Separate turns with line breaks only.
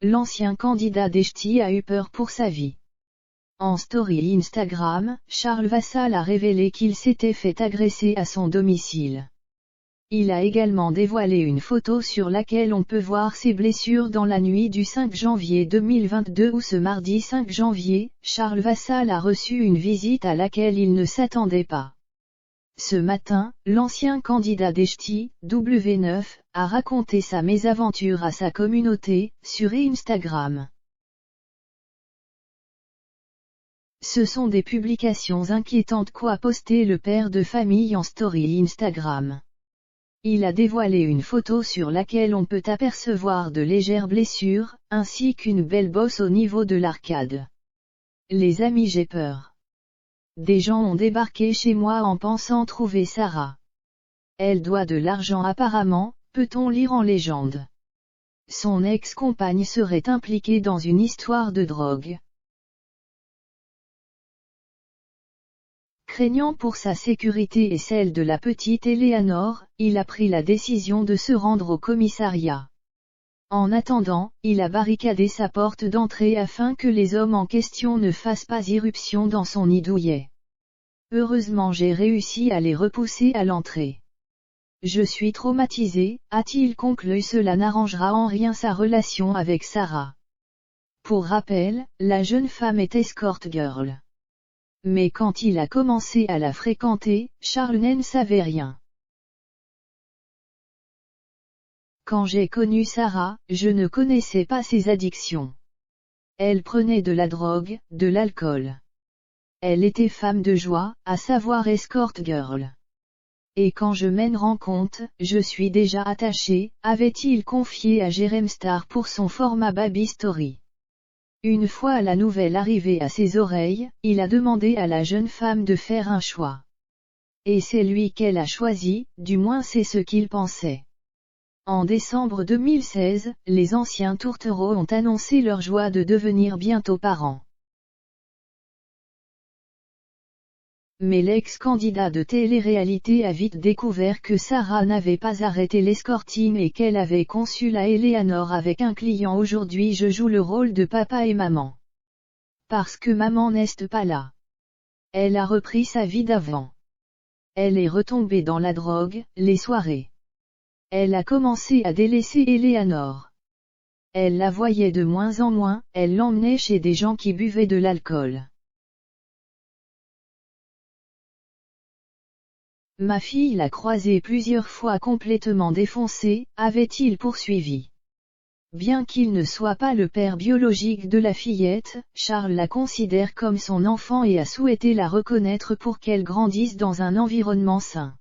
l'ancien candidat des Ch'tis a eu peur pour sa vie. En story Instagram, Charles Vassal a révélé qu'il s'était fait agresser à son domicile. Il a également dévoilé une photo sur laquelle on peut voir ses blessures dans la nuit du 5 janvier 2022 ou ce mardi 5 janvier, Charles Vassal a reçu une visite à laquelle il ne s'attendait pas. Ce matin, l'ancien candidat des Ch'tis, W9, a raconté sa mésaventure à sa communauté, sur Instagram. Ce sont des publications inquiétantes qu'a posté le père de famille en story Instagram. Il a dévoilé une photo sur laquelle on peut apercevoir de légères blessures, ainsi qu'une belle bosse au niveau de l'arcade. Les amis, j'ai peur. Des gens ont débarqué chez moi en pensant trouver Sarah. Elle doit de l'argent apparemment, peut-on lire en légende. Son ex-compagne serait impliquée dans une histoire de drogue. Craignant pour sa sécurité et celle de la petite Eleanor, il a pris la décision de se rendre au commissariat. En attendant, il a barricadé sa porte d'entrée afin que les hommes en question ne fassent pas irruption dans son nid douillet. Heureusement, j'ai réussi à les repousser à l'entrée. Je suis traumatisé, a-t-il conclu. Cela n'arrangera en rien sa relation avec Sarah. Pour rappel, la jeune femme est escort girl. Mais quand il a commencé à la fréquenter, Charles ne savait rien. Quand j'ai connu Sarah, je ne connaissais pas ses addictions. Elle prenait de la drogue, de l'alcool. Elle était femme de joie, à savoir escort girl. Et quand je m'en rends compte, je suis déjà attaché, avait-il confié à Jérém Star pour son format Baby Story. Une fois la nouvelle arrivée à ses oreilles, il a demandé à la jeune femme de faire un choix. Et c'est lui qu'elle a choisi, du moins c'est ce qu'il pensait. En décembre 2016, les anciens tourtereaux ont annoncé leur joie de devenir bientôt parents. Mais l'ex-candidat de télé-réalité a vite découvert que Sarah n'avait pas arrêté l'escorting et qu'elle avait conçu la Eleanor avec un client. Aujourd'hui je joue le rôle de papa et maman. Parce que maman n'est pas là. Elle a repris sa vie d'avant. Elle est retombée dans la drogue, les soirées. Elle a commencé à délaisser Eleanor. Elle la voyait de moins en moins, elle l'emmenait chez des gens qui buvaient de l'alcool. Ma fille l'a croisé plusieurs fois complètement défoncée, avait-il poursuivi. Bien qu'il ne soit pas le père biologique de la fillette, Charles la considère comme son enfant et a souhaité la reconnaître pour qu'elle grandisse dans un environnement sain.